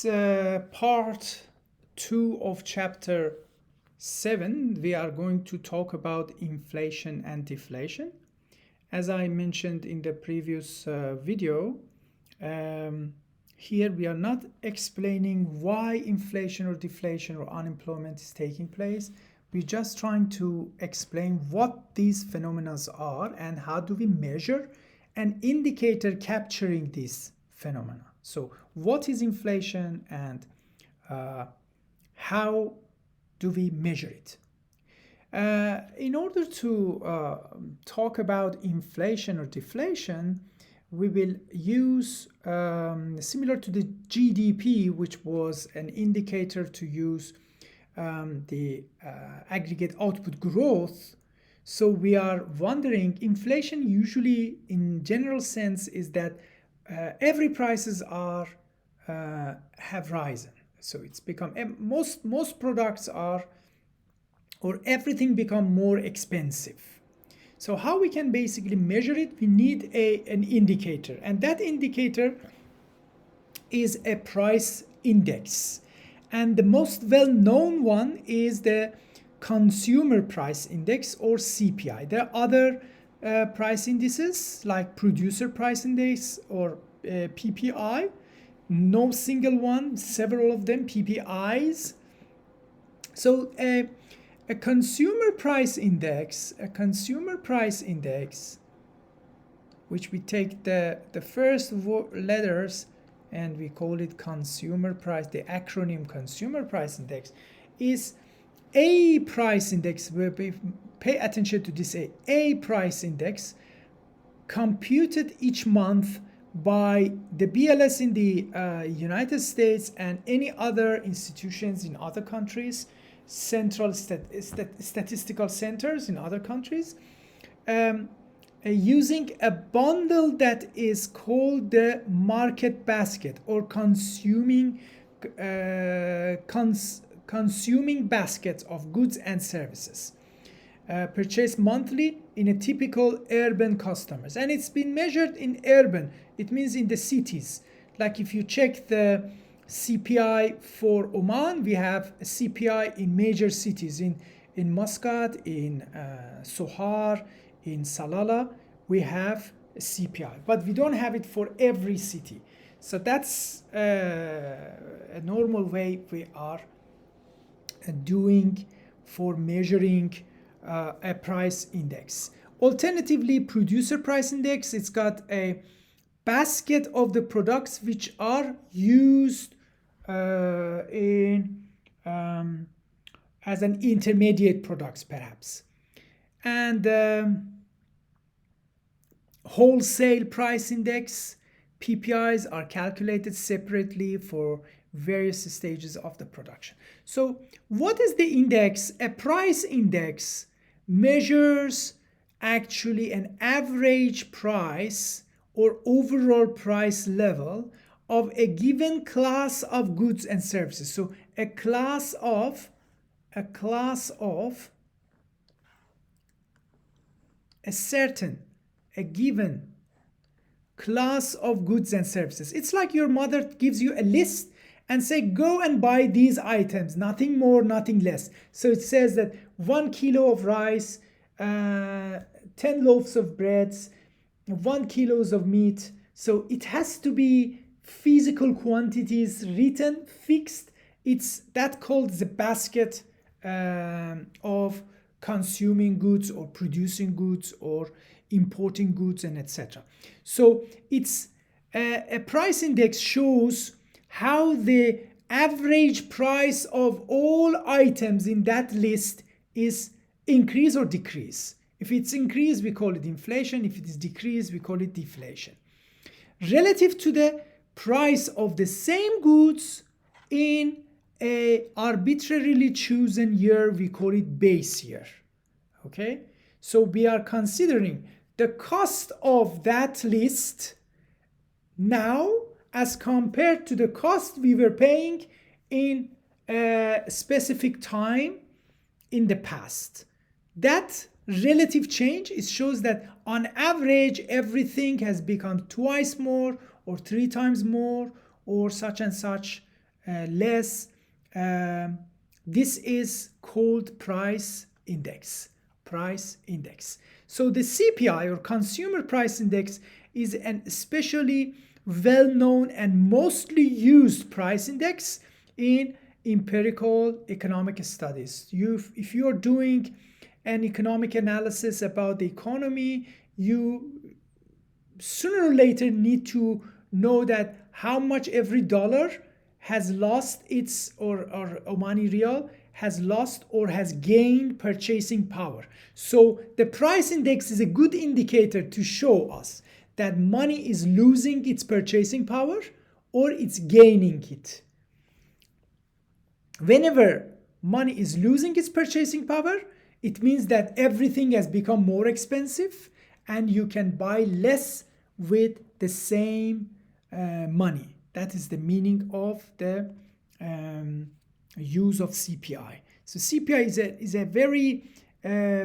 this part 2 of chapter 7, we are going to talk about inflation and deflation. As I mentioned in the previous video, here we are not explaining why inflation or deflation or unemployment is taking place. We're just trying to explain what these phenomena are and how do we measure an indicator capturing these phenomena. So what is inflation and how do we measure it? In order to talk about inflation or deflation, we will use similar to the GDP, which was an indicator to use the aggregate output growth. So we are wondering, inflation usually in general sense is that every prices are have risen. So it's become most products are, or everything become more expensive. So how we can basically measure it? We need an indicator, and that indicator is a price index. And the most well-known one is the consumer price index, or CPI. There are other price indices like producer price index or PPI. No single one, several of them, PPIs. So a consumer price index, which we take the first letters and we call it consumer price, the acronym consumer price index, is a price index. Pay attention to this, a price index computed each month by the BLS in the United States and any other institutions in other countries, central statistical centers in other countries, using a bundle that is called the market basket, or consuming baskets of goods and services purchased monthly in a typical urban customers. And it's been measured in urban, it means in the cities. Like if you check the CPI for Oman, we have a CPI in major cities, in Muscat, in Sohar, in Salalah, we have a CPI, but we don't have it for every city. So that's a normal way we are doing for measuring a price index. Alternatively, producer price index, it's got a basket of the products which are used in as an intermediate products perhaps. And wholesale price index, PPIs, are calculated separately for various stages of the production. So what is the index? A price index measures actually an average price or overall price level of a given class of goods and services. So a given class of goods and services. It's like your mother gives you a list and say, go and buy these items, nothing more, nothing less. So it says that 1 kilo of rice, 10 loaves of breads, 1 kilos of meat. So it has to be physical quantities, written, fixed. It's that called the basket of consuming goods or producing goods or importing goods, and etc. So it's a price index shows how the average price of all items in that list is increase or decrease. If it's increase, we call it inflation. If it is decrease, we call it deflation. Relative to the price of the same goods in a arbitrarily chosen year, we call it base year. Okay? So we are considering the cost of that list now as compared to the cost we were paying in a specific time in the past. That relative change, it shows that on average everything has become twice more or 3 times more or such and such less. This is called price index. Price index. So the CPI, or Consumer Price Index, is an especially well-known and mostly used price index in empirical economic studies. If you're doing an economic analysis about the economy, you sooner or later need to know that how much every dollar has lost its, or Omani Real has lost or has gained purchasing power. So the price index is a good indicator to show us that money is losing its purchasing power or it's gaining it. Whenever money is losing its purchasing power, it means that everything has become more expensive and you can buy less with the same money. That is the meaning of the use of CPI. So CPI is a very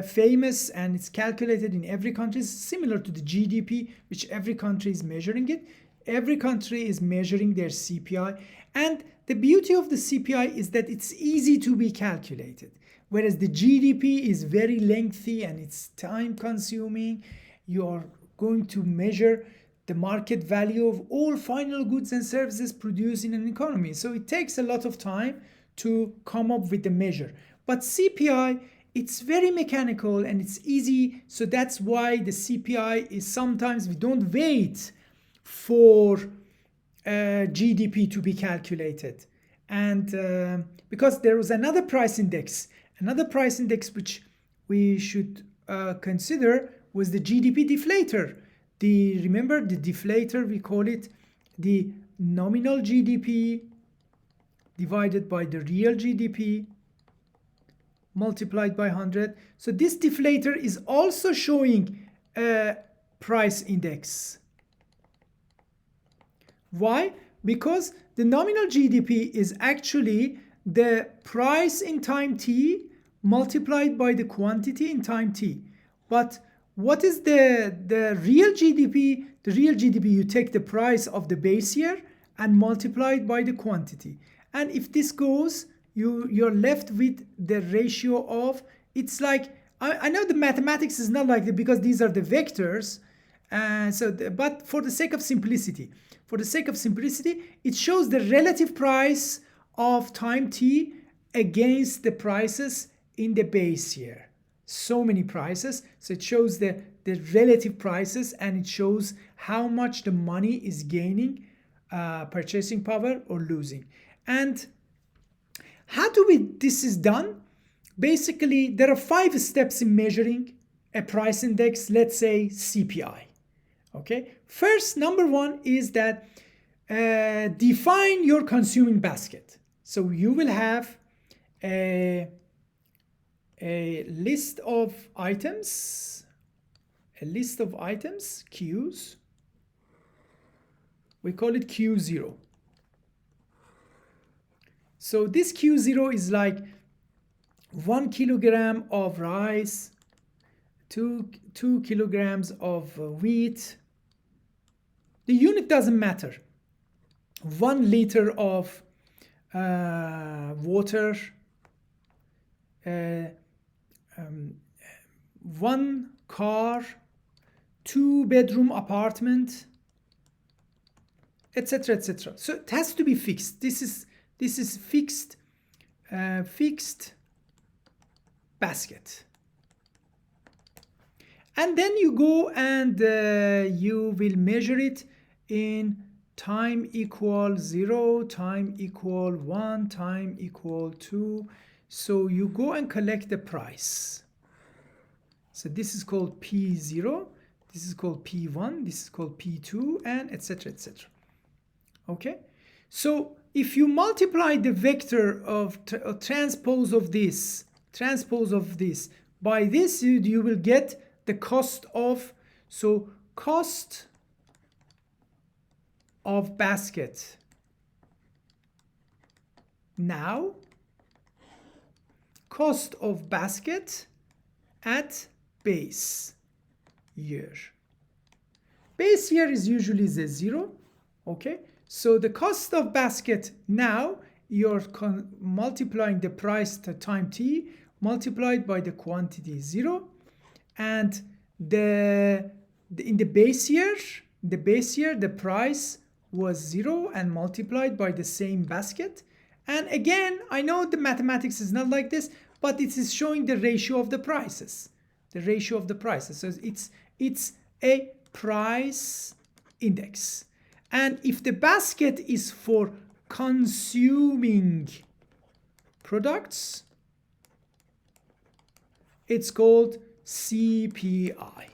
famous, and it's calculated in every country. It's similar to the GDP, which every country is measuring it. Every country is measuring their CPI. And the beauty of the CPI is that it's easy to be calculated. Whereas the GDP is very lengthy and it's time consuming. You are going to measure the market value of all final goods and services produced in an economy. So it takes a lot of time to come up with the measure. But CPI, it's very mechanical and it's easy. So that's why the CPI is sometimes we don't wait for GDP to be calculated. And because there was another price index which we should consider was the GDP deflator. Remember the deflator, we call it the nominal GDP divided by the real GDP multiplied by 100. So this deflator is also showing a price index. Why? Because the nominal GDP is actually the price in time t multiplied by the quantity in time t. But what is the real GDP? The real GDP, you take the price of the base year and multiply it by the quantity. And if this goes, you're left with the ratio of, it's like, I know the mathematics is not like that because these are the vectors. But for the sake of simplicity, it shows the relative price of time t against the prices in the base year. So many prices, so it shows the relative prices, and it shows how much the money is gaining purchasing power or losing. And how this is done? Basically, there are 5 steps in measuring a price index, let's say CPI. Okay, first, number 1 is that define your consuming basket. So you will have a list of items, Qs. We call it Q0. So this Q0 is like 1 kilogram of rice, 2 kilograms of wheat. The unit doesn't matter. 1 liter of water, 1 car, 2-bedroom apartment, etc., etc. So it has to be fixed. This is fixed basket. And then you go and you will measure it in time equal 0, time equal 1, time equal 2. So you go and collect the price. So this is called P0, this is called P1, this is called P2, and etc., etc. Okay, so if you multiply the vector of transpose of this by this, you will get the cost of, so cost of basket now, cost of basket at base year. Base year is usually the 0. Okay, so the cost of basket now you're multiplying the price to time t multiplied by the quantity 0, and in the base year the price was 0 and multiplied by the same basket. And again, I know the mathematics is not like this, but it is showing the ratio of the prices. So it's a price index. And if the basket is for consuming products, it's called CPI,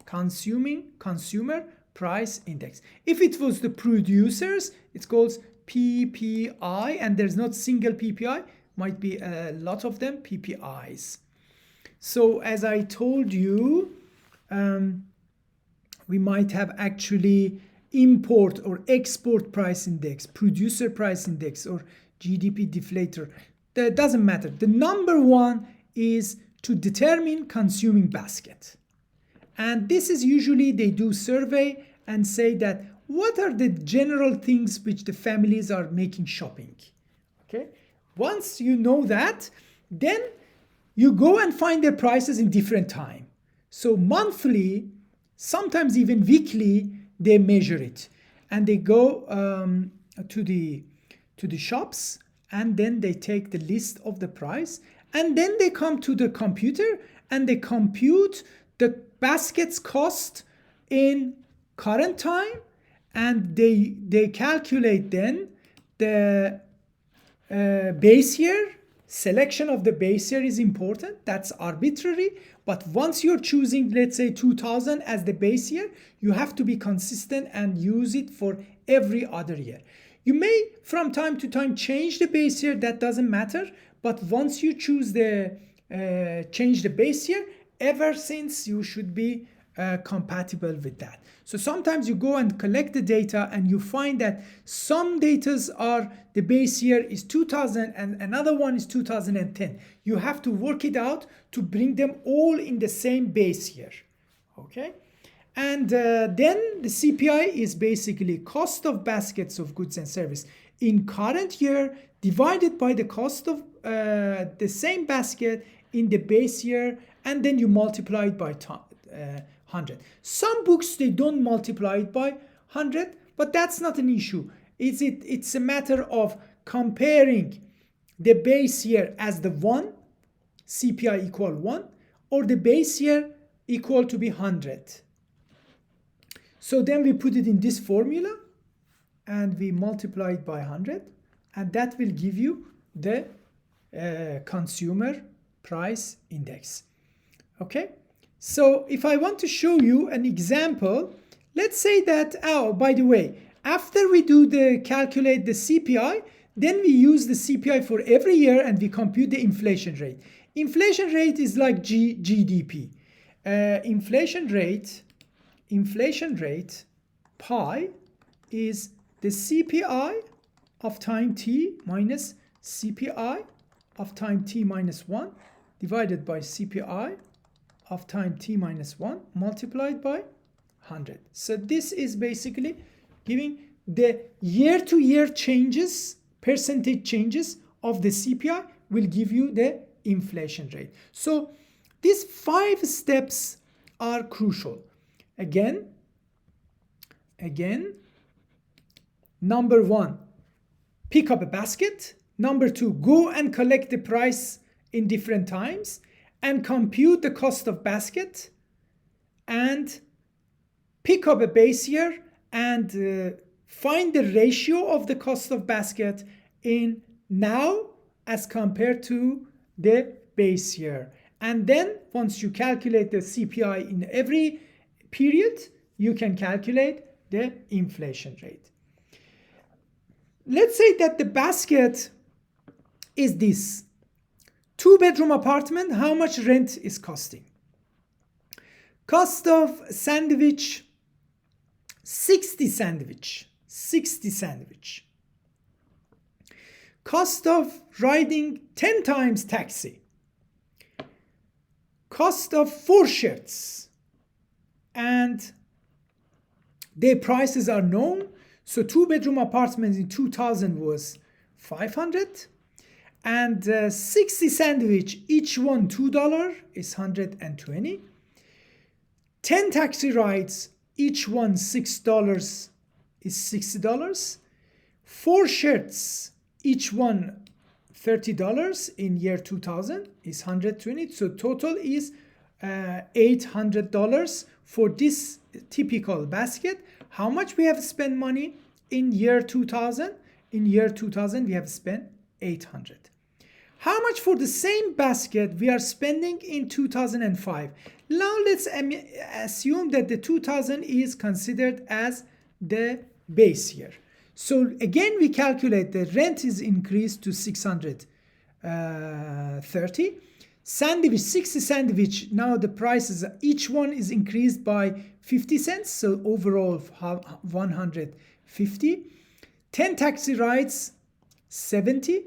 consumer price index. If it was the producers, it's called PPI, and there's not single PPI, might be a lot of them, PPIs. So as I told you, we might have actually import or export price index, producer price index, or GDP deflator. That doesn't matter. The number one is to determine consuming basket. And this is usually they do survey and say that what are the general things which the families are making shopping. Okay. Once you know that, then you go and find their prices in different time. So monthly, sometimes even weekly, they measure it, and they go to the shops, and then they take the list of the price, and then they come to the computer and they compute the basket's cost in current time, and they calculate then the base year. Selection of the base year is important. That's arbitrary. But once you're choosing, let's say 2000 as the base year, you have to be consistent and use it for every other year. You may from time to time change the base year, that doesn't matter. But once you choose change the base year, ever since you should be compatible with that. So sometimes you go and collect the data and you find that some datas are the base year is 2000 and another one is 2010. You have to work it out to bring them all in the same base year. Okay. And then the CPI is basically cost of baskets of goods and service in current year divided by the cost of the same basket in the base year, and then you multiply it by 100. Some books, they don't multiply it by 100, but that's not an issue. It's a matter of comparing the base year as the 1, CPI equal 1, or the base year equal to be 100. So then we put it in this formula and we multiply it by 100, and that will give you the consumer price index. Okay. So if I want to show you an example, let's say that, oh, by the way, after we calculate the CPI, then we use the CPI for every year and we compute the inflation rate. Inflation rate is like GDP. Inflation rate pi is the CPI of time t minus CPI of time t minus 1 divided by CPI of time t minus 1 multiplied by 100. So this is basically giving the year-to-year changes, percentage changes of the CPI will give you the inflation rate. So these 5 steps are crucial. Again, number 1, pick up a basket. Number 2, go and collect the price in different times and compute the cost of basket, and pick up a base year and find the ratio of the cost of basket in now as compared to the base year. And then once you calculate the CPI in every period, you can calculate the inflation rate. Let's say that the basket is this. 2-bedroom apartment, how much rent is costing? Cost of sandwich, 60 sandwich. Cost of riding 10 times taxi. Cost of 4 shirts. And their prices are known. So 2-bedroom apartments in 2000 was 500. And 60 sandwich, each one $2 is 120. 10 taxi rides, each one $6 is $60. 4 shirts, each one $30 in year 2000 is 120. So total is $800 for this typical basket. How much we have spent money in year 2000? In year 2000 we have spent 800. How much for the same basket we are spending in 2005? Now let's assume that the 2000 is considered as the base year. So again we calculate the rent is increased to 630. Sandwich, 60 sandwich, now the prices, each one is increased by 50 cents. So overall 150. 10 taxi rides, 70.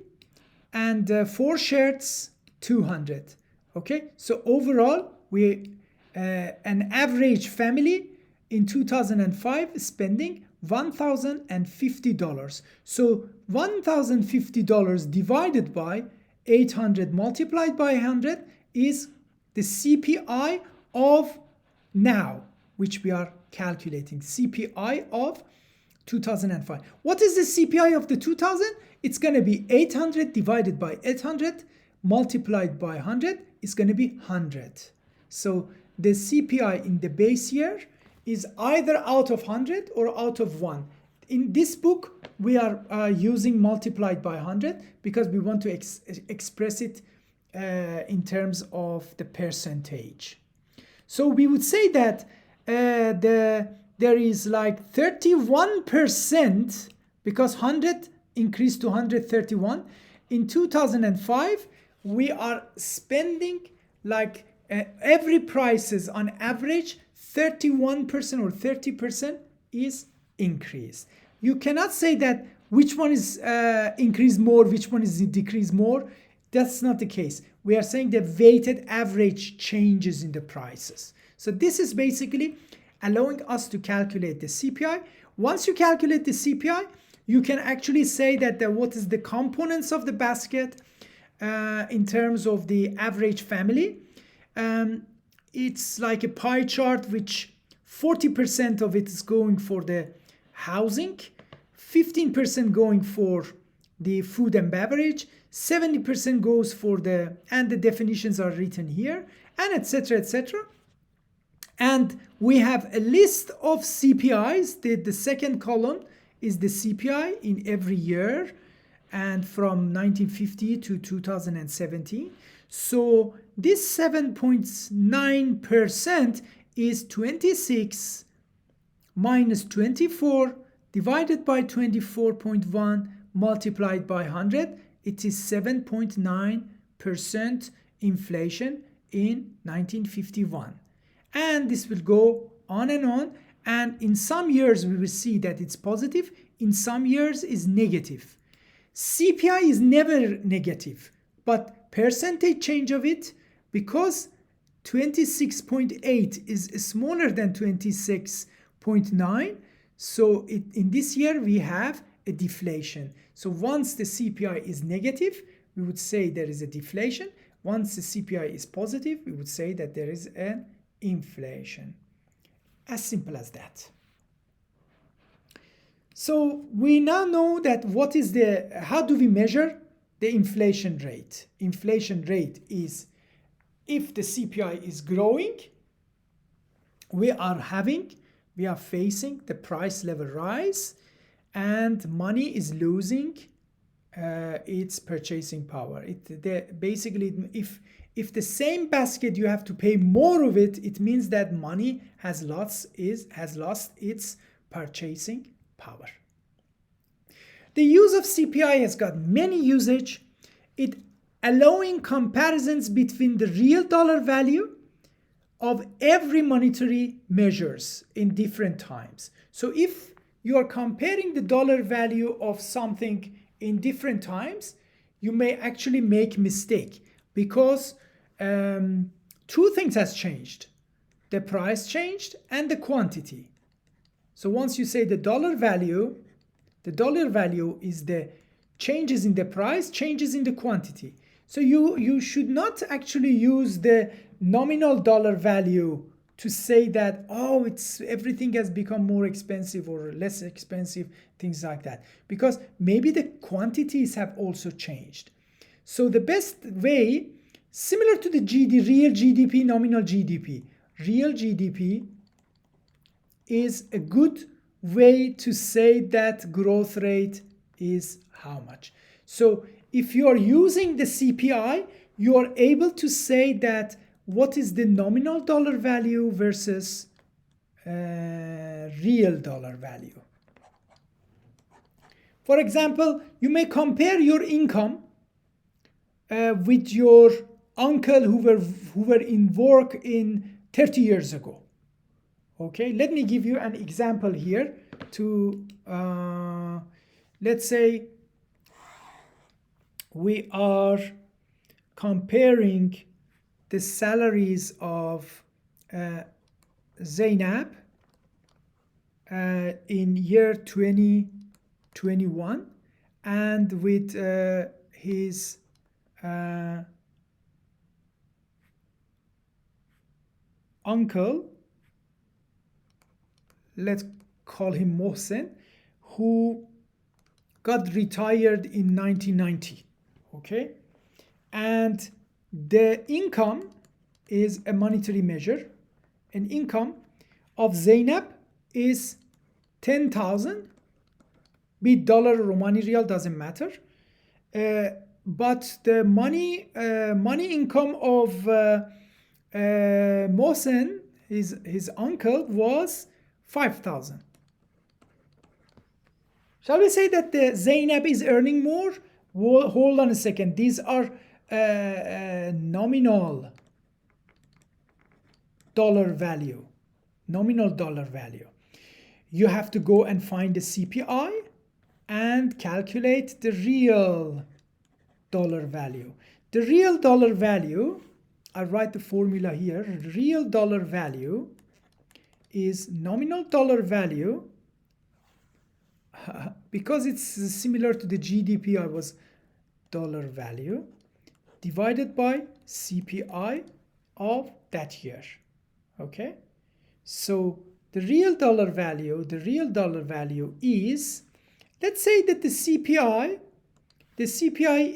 And 4 shirts, 200. Okay, so overall we an average family in 2005 spending $1,050. So $1,050 divided by 800 multiplied by 100 is the CPI of now, which we are calculating. CPI of 2005. What is the CPI of the 2000? It's going to be 800 divided by 800 multiplied by 100 is going to be 100. So the CPI in the base year is either out of 100 or out of 1. In this book, we are using multiplied by 100 because we want to express it in terms of the percentage. So we would say that there is like 31% because 100 increased to 131. In 2005, we are spending like every prices on average 31% or 30% is increased. You cannot say that which one is increased more, which one is decreased more. That's not the case. We are saying the weighted average changes in the prices. So this is basically allowing us to calculate the CPI. Once you calculate the CPI, you can actually say that what is the components of the basket in terms of the average family. It's like a pie chart which 40% of it is going for the housing, 15% going for the food and beverage, 70% goes for the, and the definitions are written here, and etc. etc. And we have a list of CPIs. The second column is the CPI in every year and from 1950 to 2017. So this 7.9% is 26 minus 24 divided by 24.1 multiplied by 100. It is 7.9% inflation in 1951. And this will go on. And in some years we will see that it's positive, in some years is negative. CPI is never negative, but percentage change of it, because 26.8 is smaller than 26.9, so in this year we have a deflation. So once the CPI is negative, we would say there is a deflation. Once the CPI is positive, we would say that there is an inflation. As simple as that. So we now know that what is how do we measure the inflation rate? Inflation rate is if the CPI is growing, we are facing the price level rise and money is losing its purchasing power. Basically, if the same basket you have to pay more of it, it means that money has lost its purchasing power. The use of CPI has got many usage. It allowing comparisons between the real dollar value of every monetary measures in different times. So if you are comparing the dollar value of something in different times, you may actually make mistake because two things has changed. The price changed and the quantity. So once you say the dollar value is the changes in the price, changes in the quantity. So you should not actually use the nominal dollar value to say that, oh, it's everything has become more expensive or less expensive, things like that, because maybe the quantities have also changed. So the best way, similar to the real GDP, nominal GDP, real GDP is a good way to say that growth rate is how much. So if you are using the CPI, you are able to say that what is the nominal dollar value versus real dollar value. For example, you may compare your income with your uncle who were in work in 30 years ago. Okay, let me give you an example here to, let's say we are comparing the salaries of Zainab in year 2021 and with his uncle, let's call him Mohsen, who got retired in 1990. Okay, and the income is a monetary measure. An income of Zainab is 10,000, be it dollar or Romani real, doesn't matter. But the money income of Mohsen, his uncle, was 5,000. Shall we say that the Zainab is earning more? Hold on a second. These are nominal dollar value. Nominal dollar value. You have to go and find the CPI and calculate the real dollar value. The real dollar value, I'll write the formula here. Real dollar value is nominal dollar value. Because it's similar to the GDP, I was dollar value divided by CPI of that year. Okay, so the real dollar value is, let's say that the CPI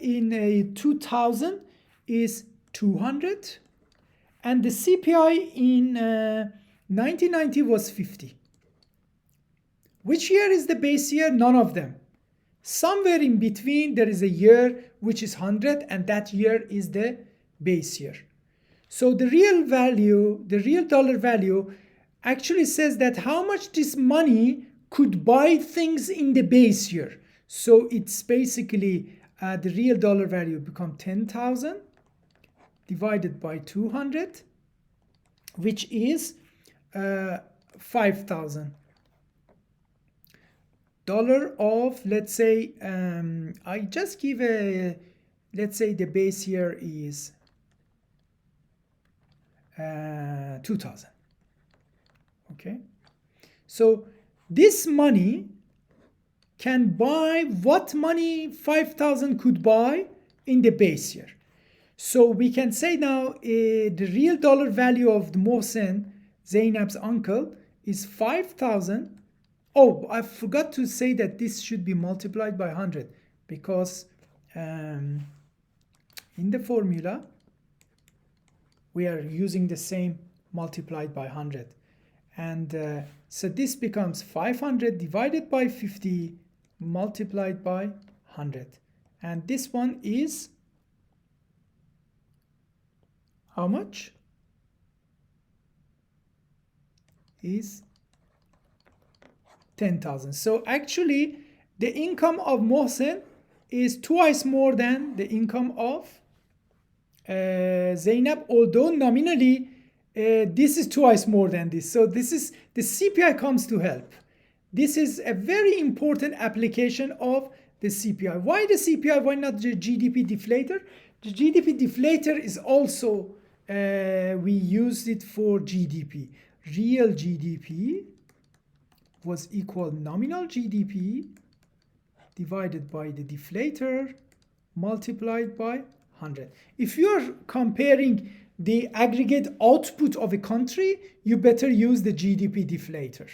in 2000 is 200 and the CPI in 1990 was 50. Which year is the base year? None of them. Somewhere in between there is a year which is 100 and that year is the base year. So the real value, the real dollar value actually says that how much this money could buy things in the base year. So it's basically the real dollar value become 10,000 divided by 200, which is 5,000. Dollar of, let's say, I just give a, let's say the base year is 2,000. Okay, so this money can buy what money 5,000 could buy in the base year. So we can say now the real dollar value of the Mohsen, Zainab's uncle, is 5,000. Oh, I forgot to say that this should be multiplied by 100 because in the formula we are using the same multiplied by 100. And so this becomes 500 divided by 50 multiplied by 100. And this one is how much? Is 10,000. So actually the income of Mohsen is twice more than the income of Zainab, although nominally this is twice more than this. So this is the CPI comes to help. This is a very important application of the CPI. Why the CPI? Why not the GDP deflator? The GDP deflator is also we used it for GDP. Real GDP was equal nominal GDP divided by the deflator multiplied by 100. If you are comparing the aggregate output of a country, you better use the GDP deflator.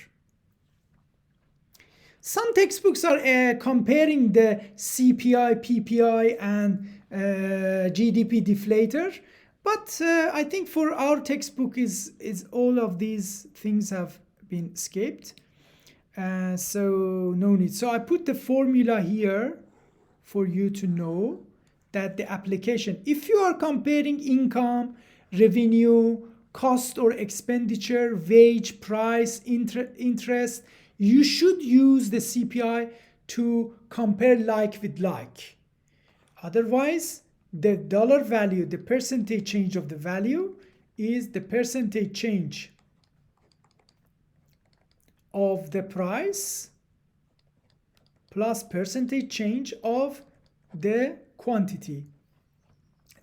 Some textbooks are comparing the CPI, PPI, and GDP deflator, but I think for our textbook is all of these things have been skipped, so no need. So I put the formula here for you to know that the application, if you are comparing income, revenue, cost or expenditure, wage, price, interest, you should use the CPI to compare like with like. Otherwise, the dollar value, the percentage change of the value, is the percentage change of the price plus percentage change of the quantity.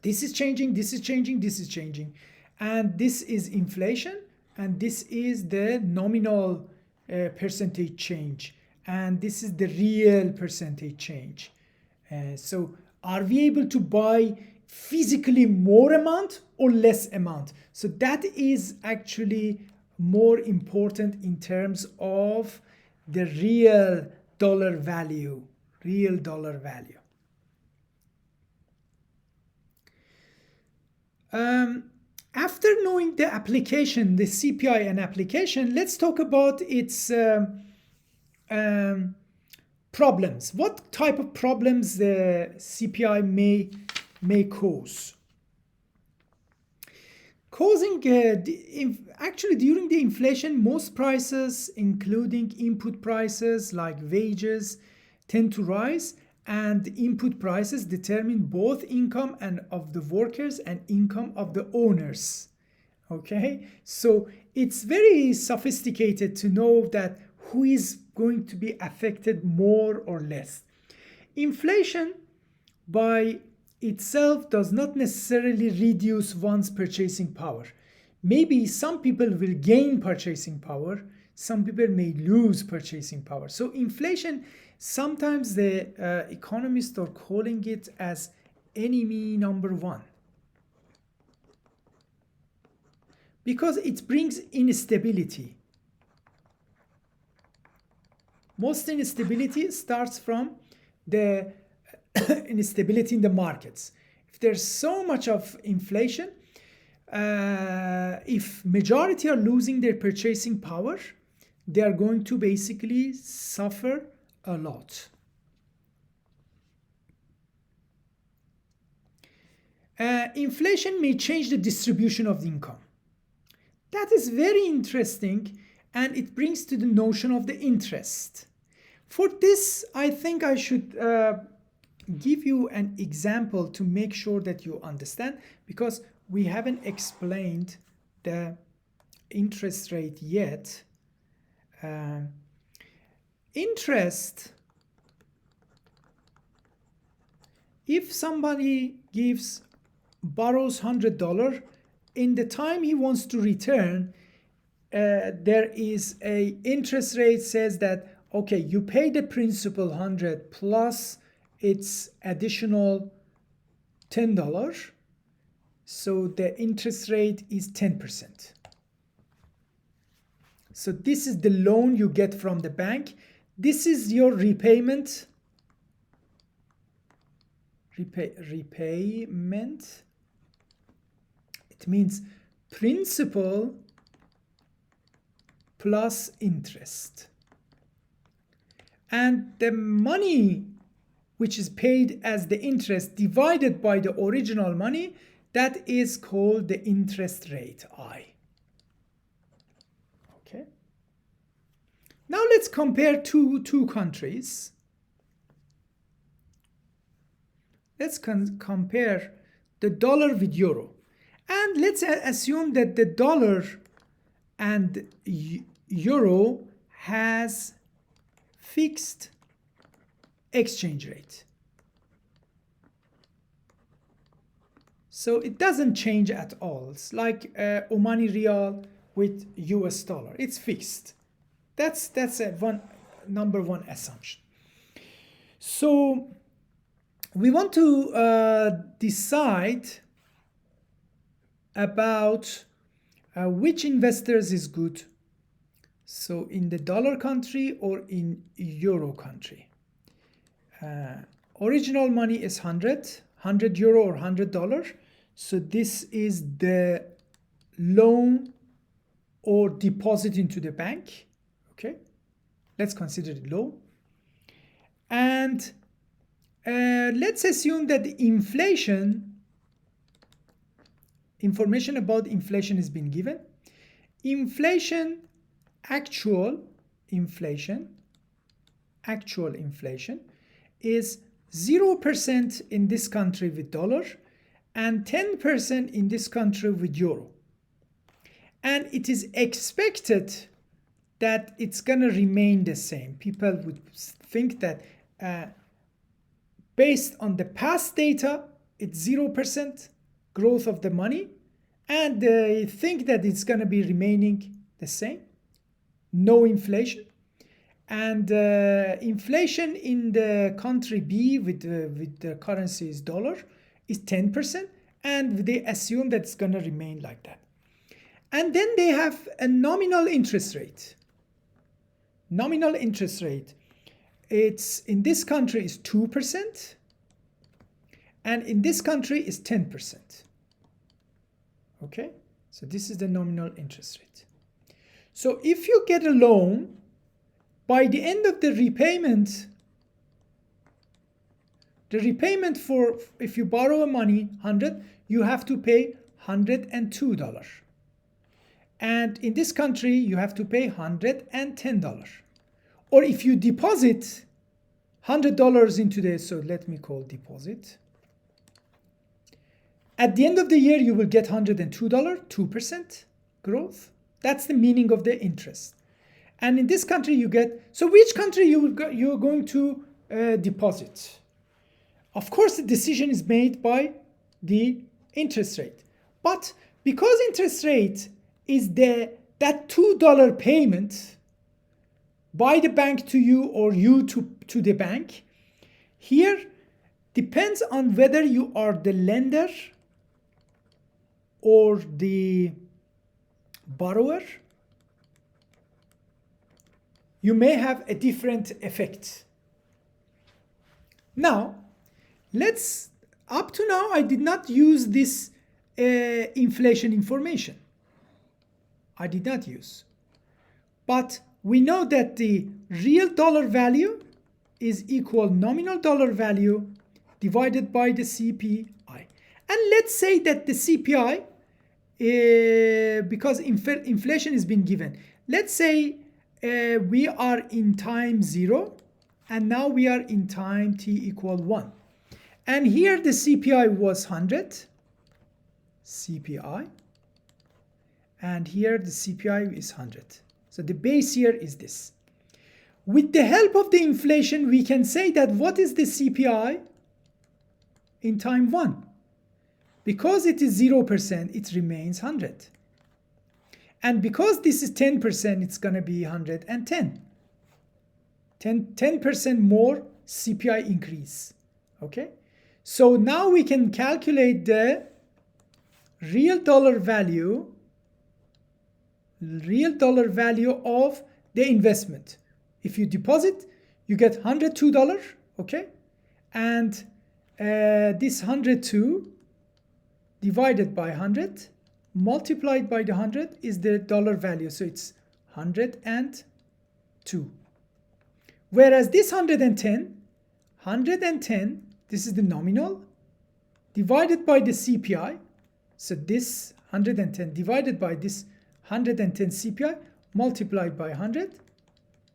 This is changing, this is changing, this is changing. And this is inflation, and this is the nominal percentage change. And this is the real percentage change. So are we able to buy physically more amount or less amount? So that is actually more important in terms of the real dollar value, real dollar value. After knowing the application, the CPI and application, let's talk about its problems. What type of problems the CPI may cause? Causing actually during the inflation, most prices, including input prices like wages, tend to rise, and input prices determine both income and of the workers and income of the owners. Okay, so it's very sophisticated to know that who is going to be affected more or less. Inflation by itself does not necessarily reduce one's purchasing power. Maybe some people will gain purchasing power, some people may lose purchasing power. So inflation, sometimes the economists are calling it as enemy number one, because it brings instability. Most instability starts from the instability in the markets. If there's so much of inflation, if majority are losing their purchasing power, they are going to basically suffer a lot. Inflation may change the distribution of the income. That is very interesting, and it brings to the notion of the interest. For this, I think I should give you an example to make sure that you understand, because we haven't explained the interest rate yet. Interest, if somebody borrows $100, in the time he wants to return, there is a interest rate says that, okay, you pay the principal 100 plus its additional $10, so the interest rate is 10%. So this is the loan you get from the bank. This is your repayment. Repayment. It means principal plus interest. And the money which is paid as the interest divided by the original money, that is called the interest rate, I. Okay. Now let's compare two countries. Let's compare the dollar with euro. And let's assume that the dollar and euro has fixed exchange rate. So it doesn't change at all. It's like Omani Riyal with US dollar. It's fixed. That's a number one assumption. So we want to decide about which investors is good. So in the dollar country or in euro country. Original money is 100 euro or $100. So this is the loan or deposit into the bank. Okay, let's consider it low. And let's assume that the information about inflation has been given. Actual inflation is 0% in this country with dollar and 10% in this country with euro. And it is expected that it's going to remain the same. People would think that based on the past data, it's 0% growth of the money, and they think that it's going to be remaining the same, no inflation. And inflation in the country B with the currency is dollar is 10%, and they assume that it's going to remain like that. And then they have a nominal interest rate. Nominal interest rate, it's in this country is 2%, and in this country is 10%. Okay, so this is the nominal interest rate. So if you get a loan, by the end of the repayment for, if you borrow money 100, you have to pay $102. And in this country, you have to pay $110. Or if you deposit $100 into this, so let me call deposit. At the end of the year, you will get $102, 2% growth. That's the meaning of the interest. And in this country, you get, so which country you're going to deposit? Of course, the decision is made by the interest rate. But because interest rate is that $2 payment by the bank to you or you to the bank, here depends on whether you are the lender or the borrower. You may have a different effect. Now, up to now, I did not use this inflation information. I did not use. But we know that the real dollar value is equal nominal dollar value divided by the CPI. And let's say that the CPI, because inflation has been given, let's say we are in time 0 and now we are in time t equal 1. And here the CPI was 100, CPI, and here the CPI is 100. So the base here is this. With the help of the inflation, we can say that what is the CPI in time 1? Because it is 0%, it remains 100. And because this is 10%, it's going to be 110. 10% more CPI increase. Okay? So now we can calculate the real dollar value of the investment. If you deposit, you get $102, okay? And this 102 divided by 100 multiplied by the 100 is the dollar value. So it's 102. Whereas this 110, this is the nominal, divided by the CPI. So this 110 divided by this 110 CPI multiplied by 100.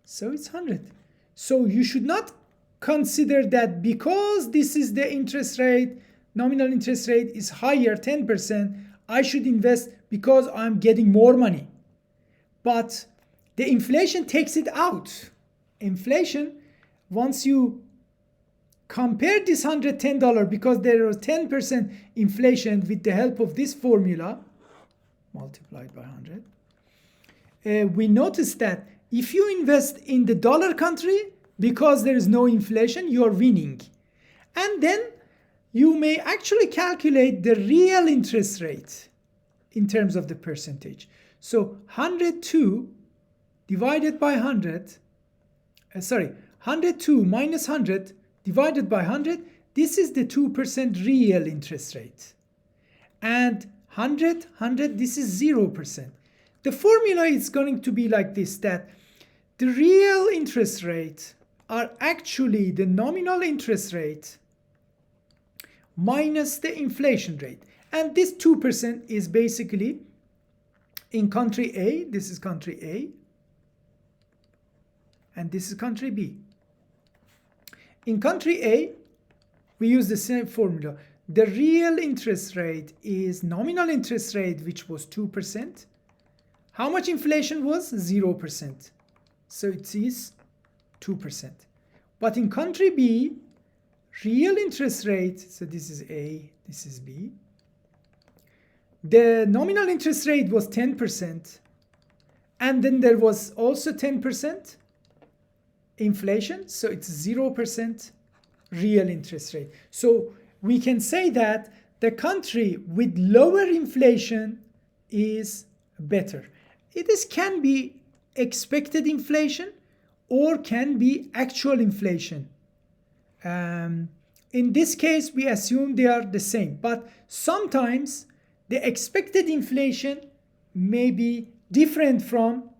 So it's 100. So you should not consider that because this is the interest rate, nominal interest rate is higher, 10%, I should invest because I'm getting more money. But the inflation takes it out. Inflation, once you compare this $110, because there is 10% inflation with the help of this formula, multiplied by 100, we notice that if you invest in the dollar country, because there is no inflation, you are winning. And then you may actually calculate the real interest rate in terms of the percentage. So 102 divided by 100, 102 minus 100 divided by 100, this is the 2% real interest rate. And 100, this is 0%. The formula is going to be like this, that the real interest rate are actually the nominal interest rate minus the inflation rate. And this 2% is basically in country A, this is country A, and this is country B. In country A, we use the same formula. The real interest rate is nominal interest rate, which was 2%. How much inflation was? 0%. So it is 2%. But in country B, real interest rate, so this is A, this is B. The nominal interest rate was 10%. And then there was also 10% inflation. So it's 0% real interest rate. So we can say that the country with lower inflation is better. Can be expected inflation or can be actual inflation. In this case, we assume they are the same, but sometimes the expected inflation may be different from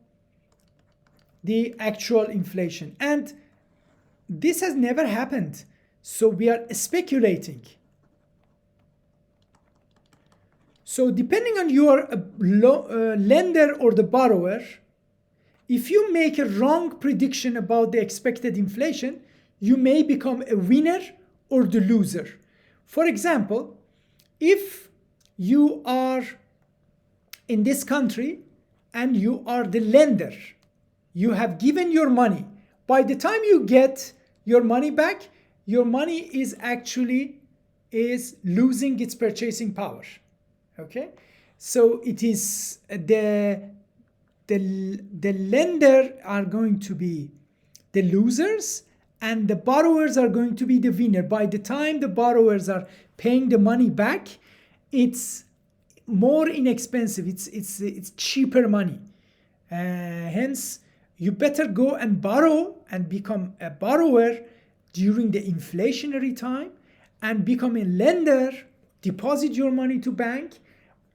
the actual inflation. And this has never happened. So we are speculating. So depending on your lender or the borrower, if you make a wrong prediction about the expected inflation, you may become a winner or the loser. For example, if you are in this country and you are the lender, you have given your money. By the time you get your money back, your money is actually losing its purchasing power. Okay, so it is the lender are going to be the losers and the borrowers are going to be the winner. By the time the borrowers are paying the money back, it's more inexpensive. It's cheaper money. Hence, you better go and borrow and become a borrower during the inflationary time and become a lender, deposit your money to bank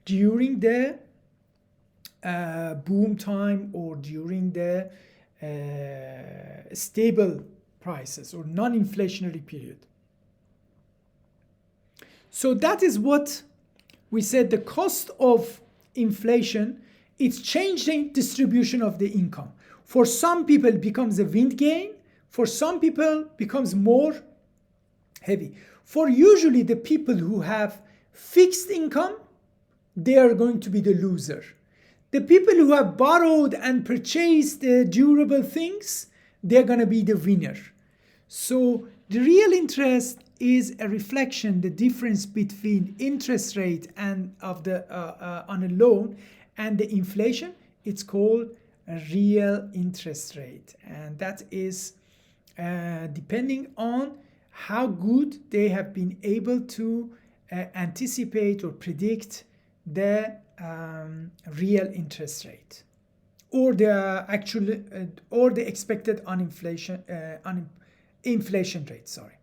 during the boom time or during the stable prices or non-inflationary period. So that is what we said. The cost of inflation, it's changing distribution of the income. For some people it becomes a wind gain, for some people becomes more heavy. For usually the people who have fixed income, they are going to be the loser. The people who have borrowed and purchased durable things, they're going to be the winner. So the real interest is a reflection, the difference between interest rate and of the on a loan and the inflation. It's called a real interest rate, and that is depending on how good they have been able to anticipate or predict the real interest rate or the actual or the expected inflation rate. Sorry.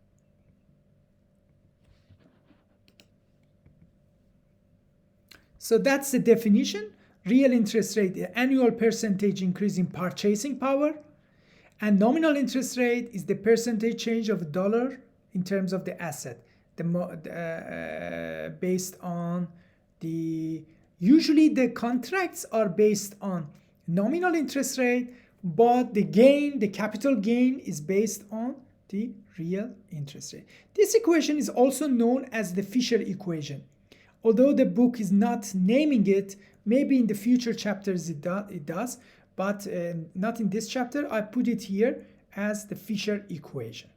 So that's the definition. Real interest rate, the annual percentage increase in purchasing power, and nominal interest rate is the percentage change of a dollar in terms of the asset. Based on usually the contracts are based on nominal interest rate, but the capital gain is based on the real interest rate. This equation is also known as the Fisher equation. Although the book is not naming it, maybe in the future chapters it does, but not in this chapter. I put it here as the Fisher equation.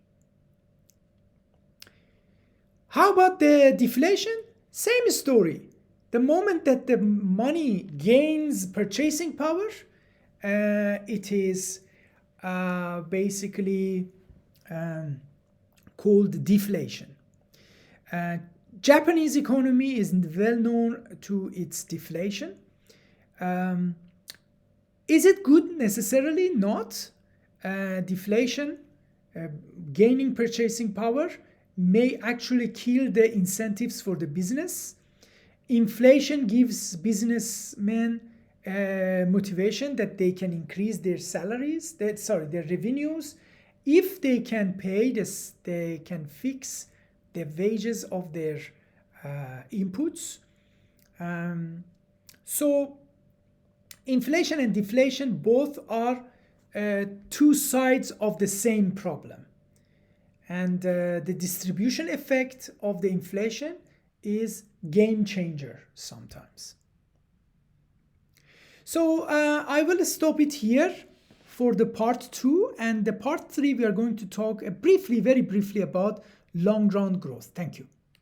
How about the deflation? Same story. The moment that the money gains purchasing power, it is basically called deflation. Japanese economy is well known to its deflation. Is it good? Necessarily not. Deflation, gaining purchasing power, may actually kill the incentives for the business. Inflation gives businessmen motivation that they can increase their salaries, their revenues. If they can pay this, they can fix the wages of their inputs. So inflation and deflation both are two sides of the same problem. And the distribution effect of the inflation is game changer sometimes. So I will stop it here for the part 2, and the part 3 we are going to talk briefly, very briefly, about long run growth. Thank you.